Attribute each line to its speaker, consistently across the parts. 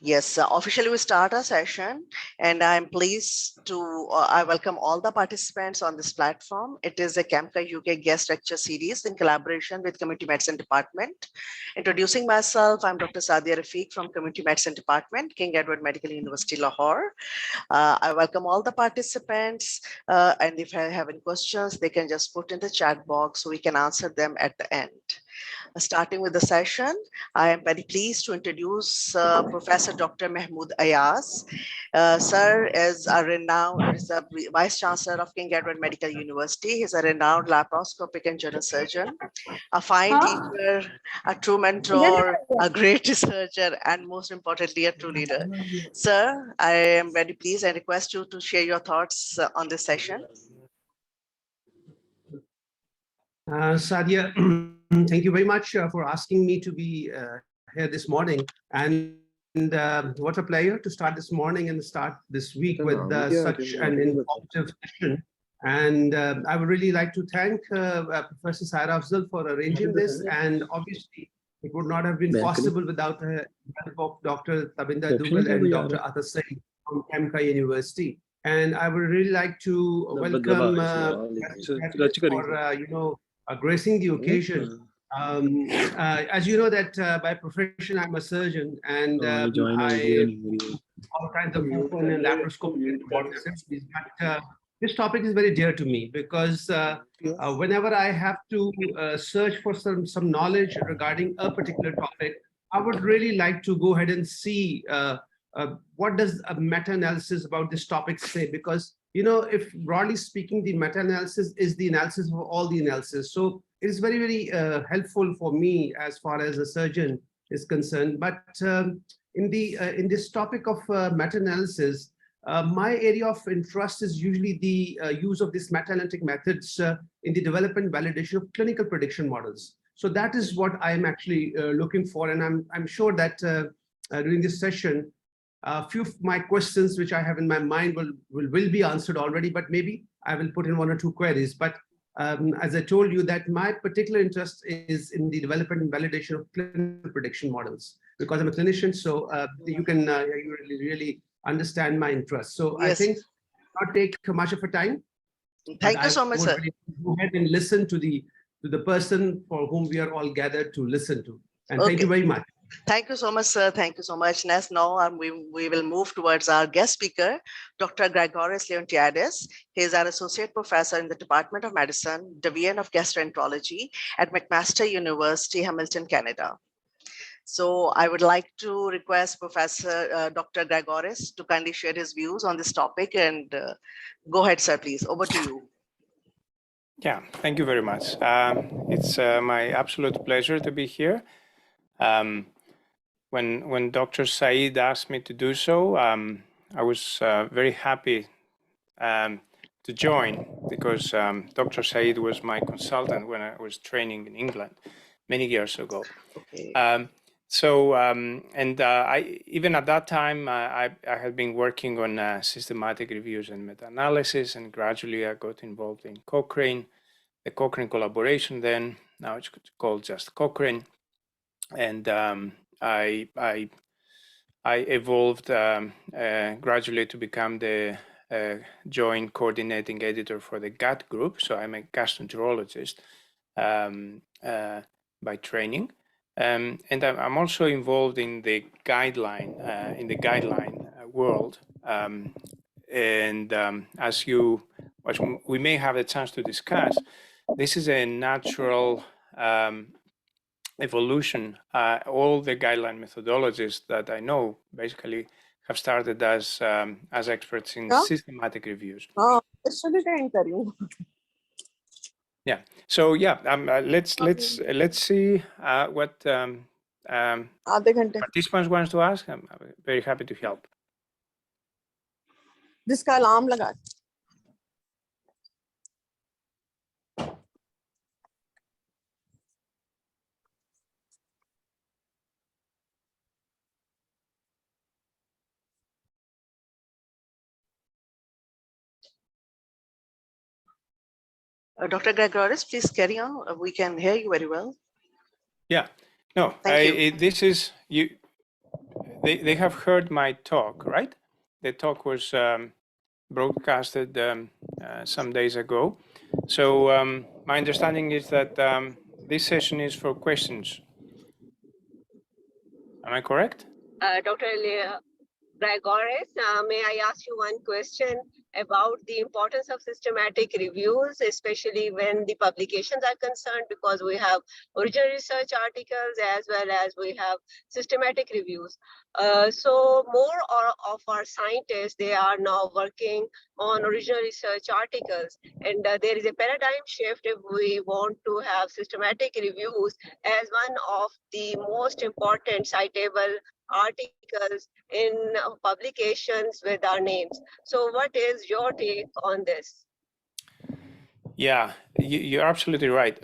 Speaker 1: Yes, officially we start our session, and I'm pleased to, I welcome all the participants on this platform. It is a CAMCA UK guest lecture series in collaboration with Community Medicine Department. Introducing myself, I'm Dr. Sadia Rafiq from Community Medicine Department, King Edward Medical University, Lahore. I welcome all the participants, and if I have any questions, they can just put in the chat box so we can answer them at the end. Starting with the session, I am very pleased to introduce Professor Dr. Mahmood Ayaz. Sir is a Vice Chancellor of King Edward Medical University. He's a renowned laparoscopic and general surgeon, a fine teacher, a true mentor, a great researcher, and most importantly, a true leader. Sir, I am very pleased and request you to share your thoughts on this session.
Speaker 2: Sadia, thank you very much for asking me to be here this morning. And what a pleasure to start this morning and start this week with such an informative session. And I would really like to thank Professor Saira Afzal for arranging this. And obviously, it would not have been possible without the help of Dr. Tabinder Dugal and Dr. Atar Saeed from CAMCA University. And I would really like to welcome for gracing the occasion. As you know that by profession I'm a surgeon, and I all kinds of open and laparoscopic surgeries. But this topic is very dear to me because whenever I have to search for some knowledge regarding a particular topic, I would really like to go ahead and see what does a meta-analysis about this topic say, because if broadly speaking, the meta-analysis is the analysis of all the analysis. So it is very, very helpful for me as far as a surgeon is concerned. But in this topic of meta-analysis, my area of interest is usually the use of these meta-analytic methods in the development validation of clinical prediction models. So that is what I'm actually looking for, and I'm sure that during this session, a few of my questions which I have in my mind will be answered already, but maybe I will put in one or two queries. But as I told you, that my particular interest is in the development and validation of clinical prediction models, because I'm a clinician. So you can you really understand my interest. So yes. I think not take much of a time.
Speaker 1: Thank you so much, sir.
Speaker 2: Really go ahead and listen to the person for whom we are all gathered to listen to. And thank you very much.
Speaker 1: Thank you so much, sir. Thank you so much. Now we will move towards our guest speaker, Dr. Grigorios Leontiadis. He is our associate professor in the Department of Medicine, Division of Gastroenterology at McMaster University, Hamilton, Canada. So I would like to request Professor Dr. Grigorios to kindly share his views on this topic, and go ahead, sir, please. Over to you.
Speaker 3: Yeah, thank you very much. It's my absolute pleasure to be here. When Dr. Saeed asked me to do so, I was very happy to join, because Dr. Saeed was my consultant when I was training in England many years ago.
Speaker 1: Okay.
Speaker 3: Even at that time, I had been working on systematic reviews and meta-analysis, and gradually I got involved in Cochrane, the Cochrane collaboration then, now it's called just Cochrane. And I evolved gradually to become the joint coordinating editor for the gut group. So I'm a gastroenterologist by training, and I'm also involved in the guideline world. As we may have a chance to discuss, this is a natural evolution. All the guideline methodologies that I know basically have started as experts in systematic reviews. Yeah. So yeah, let's see what participants wants to ask. I'm very happy to help.
Speaker 4: जिसका alarm लगा
Speaker 1: Dr. Grigorios, please carry on. We can hear you very well.
Speaker 3: Yeah. No, this is you. they have heard my talk, right? The talk was broadcasted some days ago. So my understanding is that this session is for questions. Am I correct?
Speaker 4: Dr. Grigorios, may I ask you one question about the importance of systematic reviews, especially when the publications are concerned, because we have original research articles as well as we have systematic reviews. So more of our scientists, they are now working on original research articles, and there is a paradigm shift if we want to have systematic reviews as one of the most important citable articles in publications with our names. So what is your take on this?
Speaker 3: Yeah, you're absolutely right.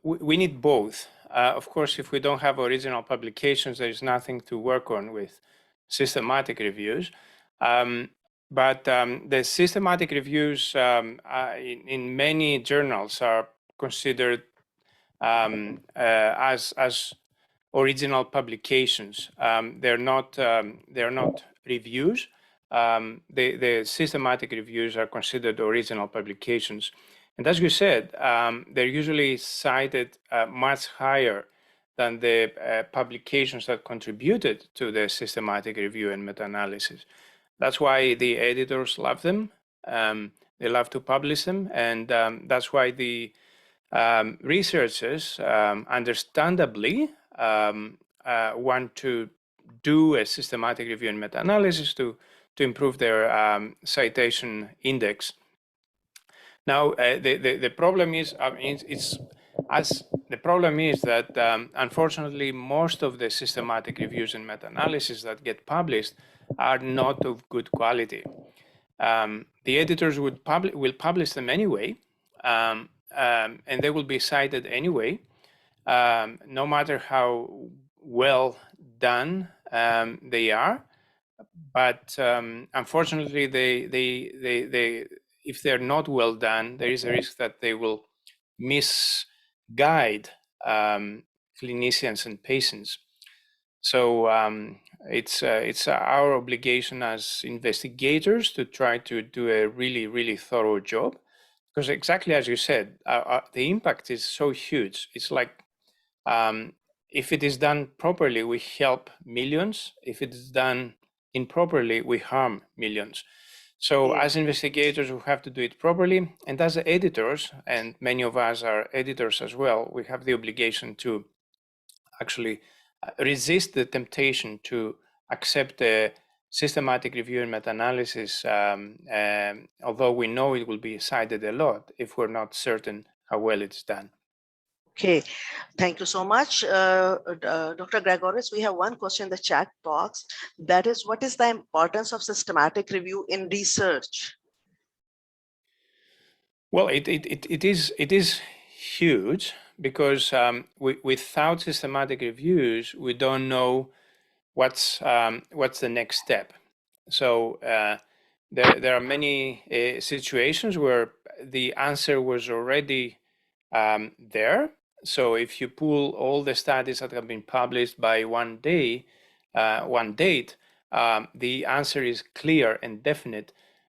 Speaker 3: We need both. Of course, if we don't have original publications, there is nothing to work on with systematic reviews. But the systematic reviews in many journals are considered as original publications. They're not reviews. The systematic reviews are considered original publications. And as you said, they're usually cited much higher than the publications that contributed to the systematic review and meta-analysis. That's why the editors love them. They love to publish them. And that's why the researchers understandably want to do a systematic review and meta-analysis to improve their citation index. Now, the problem is, the problem is that unfortunately most of the systematic reviews and meta-analysis that get published are not of good quality. The editors will publish them anyway, and they will be cited anyway, no matter how well done they are. But unfortunately, if they're not well done, there is a risk that they will misguide clinicians and patients. So it's our obligation as investigators to try to do a really, really thorough job, because exactly as you said, the impact is so huge. It's like if it is done properly, we help millions. If it is done improperly, we harm millions. So as investigators, we have to do it properly. And as editors, and many of us are editors as well, we have the obligation to actually resist the temptation to accept a systematic review and meta-analysis, although we know it will be cited a lot if we're not certain how well it's done.
Speaker 1: Okay, thank you so much, Dr. Grigorios. We have one question in the chat box. That is, what is the importance of systematic review in research?
Speaker 3: Well, it is huge, because without systematic reviews, we don't know what's the next step. So there are many situations where the answer was already there. So if you pull all the studies that have been published by one date, the answer is clear and definite.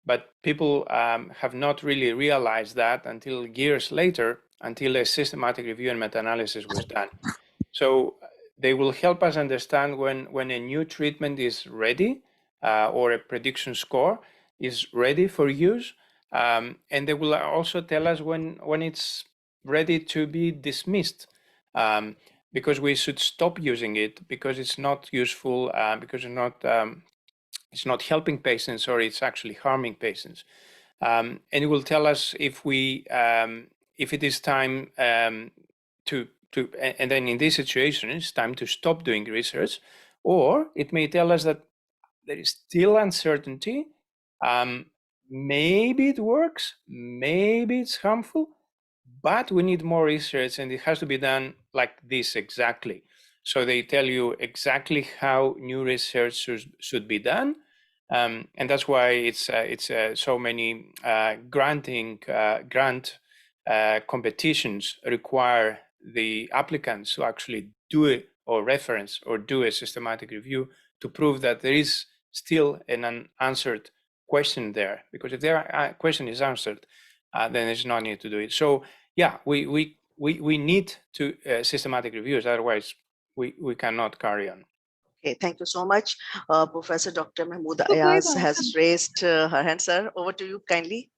Speaker 3: But people have not really realized that until years later, until a systematic review and meta-analysis was done. So they will help us understand when a new treatment is ready, or a prediction score is ready for use. And they will also tell us when it's ready to be dismissed, because we should stop using it because it's not useful, because it's not helping patients, or it's actually harming patients. And it will tell us if it is time to, and then in this situation, it's time to stop doing research, or it may tell us that there is still uncertainty. Maybe it works, maybe it's harmful, but we need more research, and it has to be done like this exactly. So they tell you exactly how new research should be done. And that's why it's so many grant competitions require the applicants to actually do or reference or do a systematic review to prove that there is still an unanswered question there. Because if their question is answered, then there's no need to do it. So yeah, we need to systematic reviews. Otherwise, we cannot carry on.
Speaker 1: Okay, thank you so much. Professor Dr. Mahmood Ayaz has raised her hand, sir. Over to you kindly.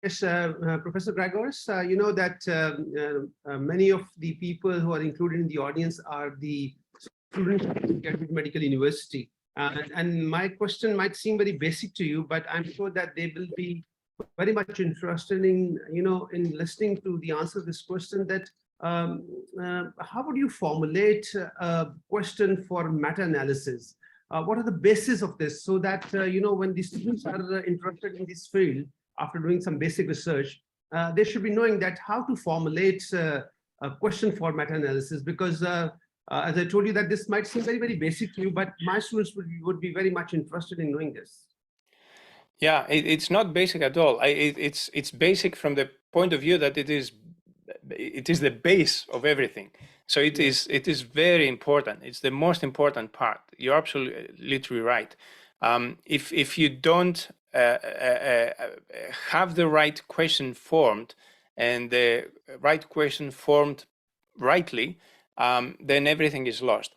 Speaker 2: Yes, Professor Grigorios, you know that many of the people who are included in the audience are the students at Medical University. And my question might seem very basic to you, but I'm sure that they will be very much interested in, in listening to the answer to this question, that how would you formulate a question for meta-analysis? What are the basis of this, so that, when the students are interested in this field, after doing some basic research, they should be knowing that how to formulate a question for meta-analysis, because as I told you, that this might seem very, very basic to you, but my students would be very much interested in knowing this.
Speaker 3: Yeah, it's not basic at all. It's basic from the point of view that it is the base of everything. So it is very important. It's the most important part. You're absolutely right. If you don't have the right question formed, and the right question formed rightly, then everything is lost.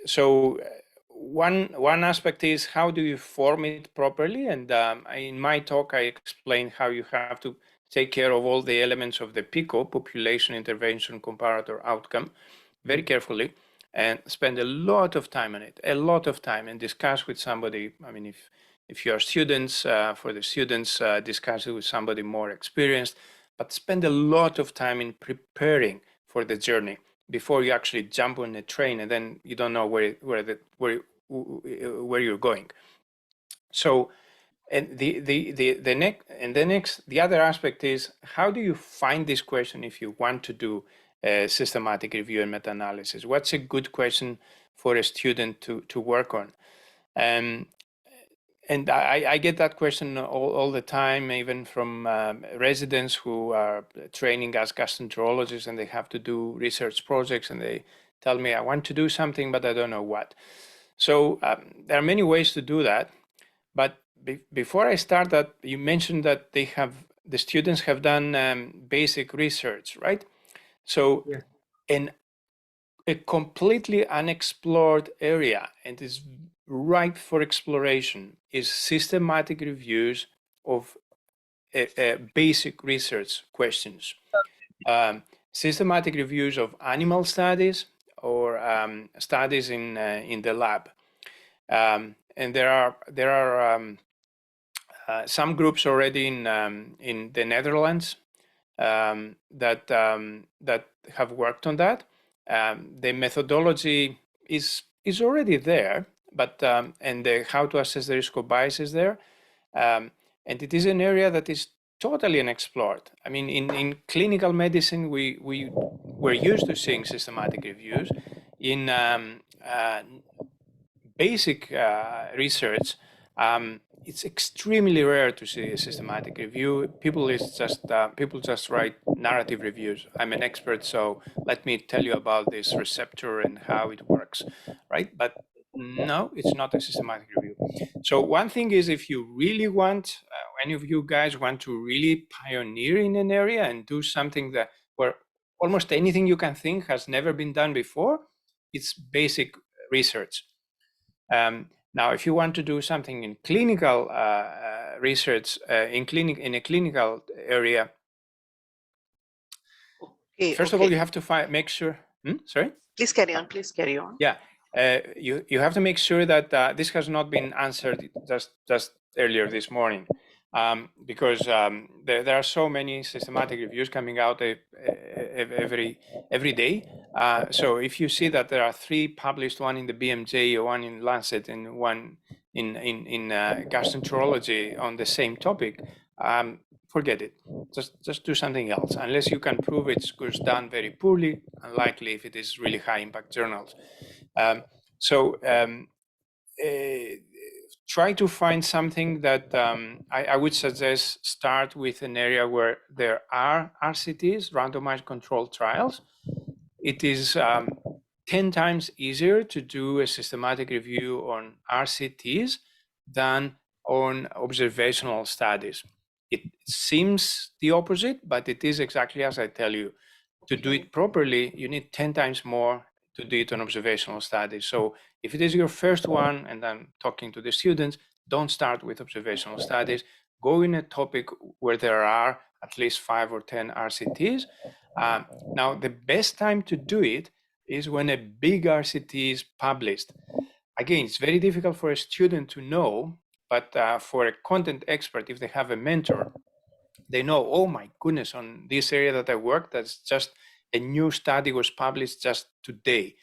Speaker 3: So one aspect is, how do you form it properly? And in my talk, I explain how you have to take care of all the elements of the PICO, population intervention comparator outcome, very carefully, and spend a lot of time on it, and discuss with somebody. I mean, if you are students, for the students, discuss it with somebody more experienced, but spend a lot of time in preparing for the journey before you actually jump on a train, and then you don't know where you're going. So, and the other aspect is, how do you find this question if you want to do a systematic review and meta-analysis? What's a good question for a student to work on? And I get that question all the time, even from residents who are training as gastroenterologists, and they have to do research projects, and they tell me, I want to do something, but I don't know what. So there are many ways to do that. But before I start that, you mentioned that the students have done basic research, right? So a completely unexplored area, and is ripe for exploration, is systematic reviews of basic research questions. Systematic reviews of animal studies or studies in the lab. And there are some groups already in the Netherlands that have worked on that. The methodology is already there, but and how to assess the risk of bias is there, and it is an area that is totally unexplored. I mean, in clinical medicine, we're used to seeing systematic reviews. In basic research, it's extremely rare to see a systematic review. People just write narrative reviews. I'm an expert, so let me tell you about this receptor and how it works, right? But no, it's not a systematic review. So one thing is, if you really want, any of you guys want to really pioneer in an area and do something where almost anything you can think has never been done before, it's basic research. Now, if you want to do something in clinical research, in a clinical area, first of all, you have to make sure. Sorry.
Speaker 1: Please carry on. Please carry on.
Speaker 3: Yeah, you have to make sure that this has not been answered just earlier this morning, because there are so many systematic reviews coming out every day. So if you see that there are 3 published, one in the BMJ, or one in Lancet, and one in gastroenterology on the same topic, forget it. Just do something else, unless you can prove it was done very poorly, unlikely if it is really high impact journals. try to find something that I would suggest start with an area where there are RCTs, randomized controlled trials. It is 10 times easier to do a systematic review on RCTs than on observational studies. It seems the opposite, but it is exactly as I tell you. To do it properly, you need 10 times more to do it on observational studies. So if it is your first one, and I'm talking to the students, don't start with observational studies. Go in a topic where there are at least 5 or 10 RCTs. Now, the best time to do it is when a big RCT is published. Again, it's very difficult for a student to know, but for a content expert, if they have a mentor, they know, oh my goodness, on this area that I work, that's just a new study was published just today.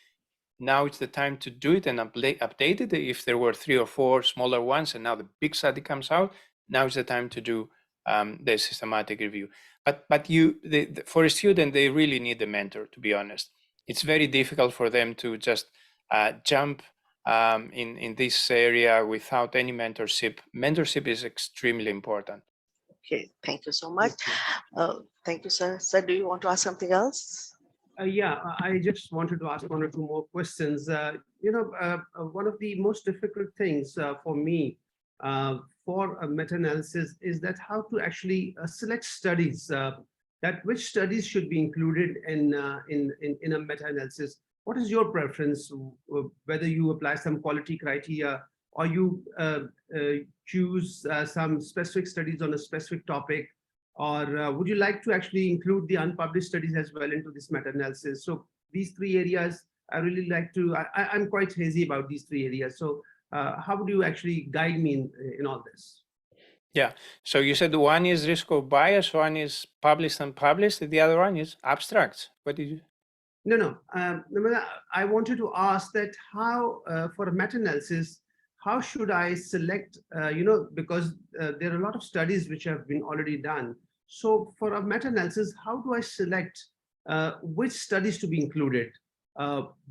Speaker 3: Now it's the time to do it and update it. If there were 3 or 4 smaller ones and now the big study comes out, now is the time to do the systematic review. But for a student, they really need a mentor, to be honest. It's very difficult for them to just jump in this area without any mentorship. Mentorship is extremely important.
Speaker 1: Okay, thank you so much. Thank you, sir. Sir, do you want to ask something else?
Speaker 2: Yeah, I just wanted to ask 1 or 2 more questions. One of the most difficult things for me for a meta-analysis is that how to actually select studies, that which studies should be included in a meta-analysis. What is your preference, whether you apply some quality criteria or you choose some specific studies on a specific topic? Or would you like to actually include the unpublished studies as well into this meta-analysis? So these 3 areas, I really like to, I'm quite hazy about these 3 areas. So how would you actually guide me in all this?
Speaker 3: Yeah, so you said one is risk of bias, one is published and unpublished, the other one is abstracts. What did you?
Speaker 2: No. I wanted to ask that how, for a meta-analysis, how should I select, because there are a lot of studies which have been already done. So for a meta-analysis, how do I select which studies to be included?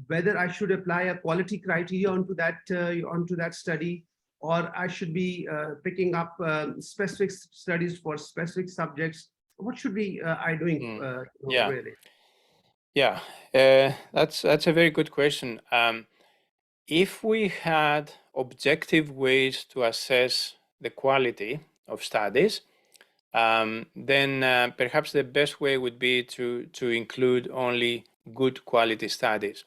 Speaker 2: Whether I should apply a quality criteria onto that study, or I should be picking up specific studies for specific subjects. What should be I doing really?
Speaker 3: Yeah, that's a very good question. If we had objective ways to assess the quality of studies, then perhaps the best way would be to include only good quality studies.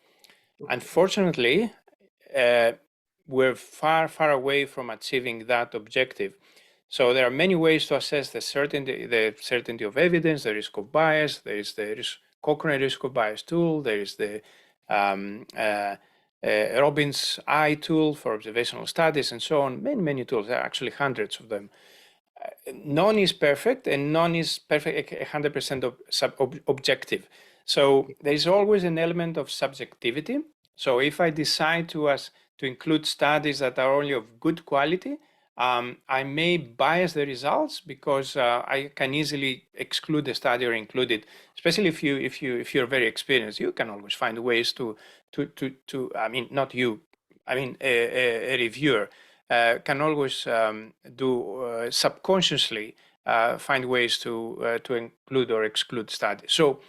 Speaker 3: Unfortunately, we're far away from achieving that objective. So there are many ways to assess the certainty of evidence, the risk of bias. There is the Cochrane risk of bias tool. There is the Robbins I tool for observational studies, and so on. Many tools. There are actually hundreds of them. None is perfect, and none is perfect 100% objective. So there is always an element of subjectivity. So if I decide to include studies that are only of good quality, I may bias the results because I can easily exclude the study or include it. Especially if you're very experienced, you can always find ways to I mean, not you, I mean a reviewer can always do subconsciously find ways to include or exclude studies. So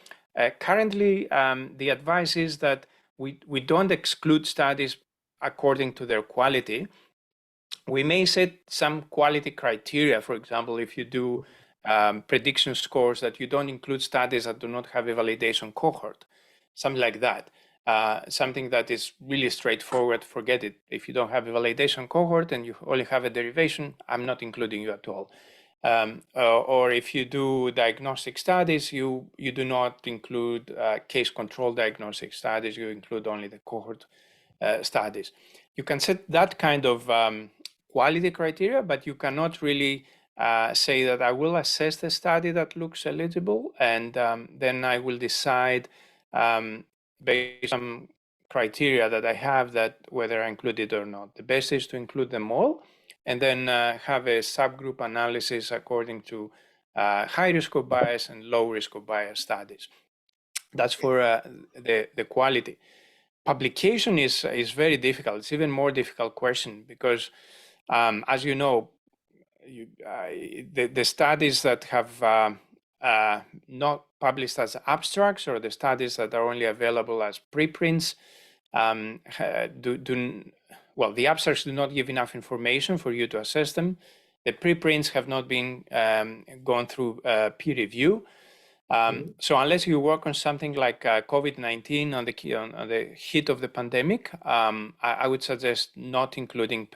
Speaker 3: currently, the advice is that we don't exclude studies according to their quality. We may set some quality criteria. For example, if you do prediction scores, that you don't include studies that do not have a validation cohort, something like that. Something that is really straightforward, forget it. If you don't have a validation cohort and you only have a derivation, I'm not including you at all. Or if you do diagnostic studies, you do not include case control diagnostic studies, you include only the cohort studies. You can set that kind of quality criteria, but you cannot really say that I will assess the study that looks eligible, and then I will decide based on criteria that I have that whether I include it or not. The best is to include them all, and then have a subgroup analysis according to high risk of bias and low risk of bias studies. That's for the quality. Publication is very difficult. It's even more difficult question because As you know, the studies that have not published as abstracts, or the studies that are only available as preprints, well, the abstracts do not give enough information for you to assess them. The preprints have not been gone through peer review. So unless you work on something like COVID-19 on the heat of the pandemic, I would suggest not including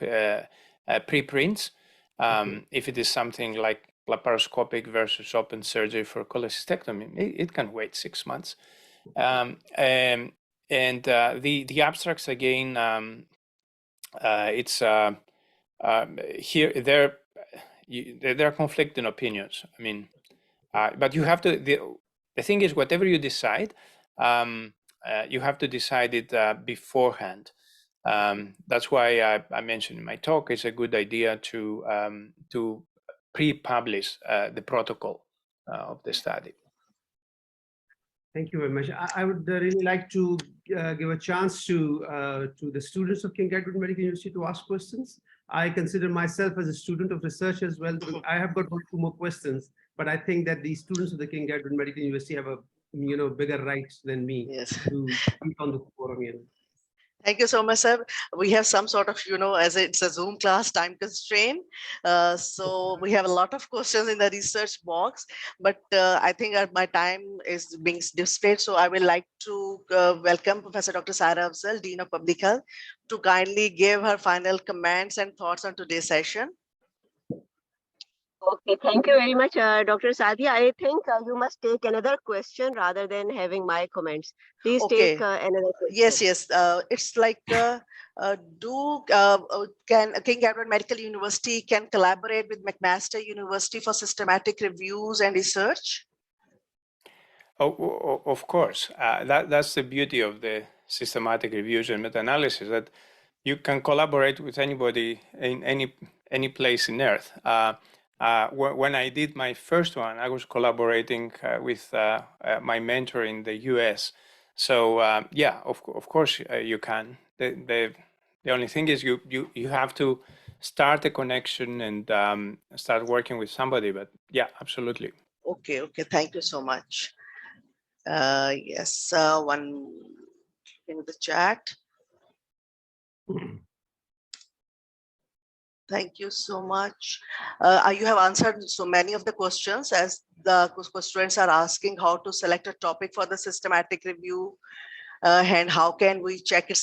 Speaker 3: preprints. If it is something like laparoscopic versus open surgery for cholecystectomy, it can wait 6 months. The abstracts again, it's here there are conflicting opinions. I mean, but you have to. The thing is, whatever you decide, you have to decide it beforehand. That's why I mentioned in my talk it's a good idea to pre-publish the protocol of the study.
Speaker 2: Thank you very much. I would really like to give a chance to the students of King Edward Medical University to ask questions. I consider myself as a student of research as well. I have got 2 more questions, but I think that the students of the King Edward Medical University have a bigger rights than me to speak on the forum.
Speaker 1: Thank you so much, sir. We have some sort of, as it's a Zoom class, time constraint. So we have a lot of questions in the research box, but I think my time is being displayed. So I would like to welcome Professor Dr. Sara Afzal, Dean of Public Health, to kindly give her final comments and thoughts on today's session.
Speaker 4: Okay, thank you very much, Dr. Sadia. I think you must take another question rather than having my comments. Please take another question.
Speaker 1: Yes. It's like, can King Edward Medical University can collaborate with McMaster University for systematic reviews and research?
Speaker 3: Oh, of course. That's the beauty of the systematic reviews and meta-analysis, that you can collaborate with anybody in any place in Earth. When I did my first one, I was collaborating with my mentor in the US. So yeah, of course you can. The only thing is you have to start a connection and start working with somebody. But yeah, absolutely.
Speaker 1: Okay. Thank you so much. Yes, one in the chat. Thank you so much. You have answered so many of the questions, as the students are asking how to select a topic for the systematic review and how can we check its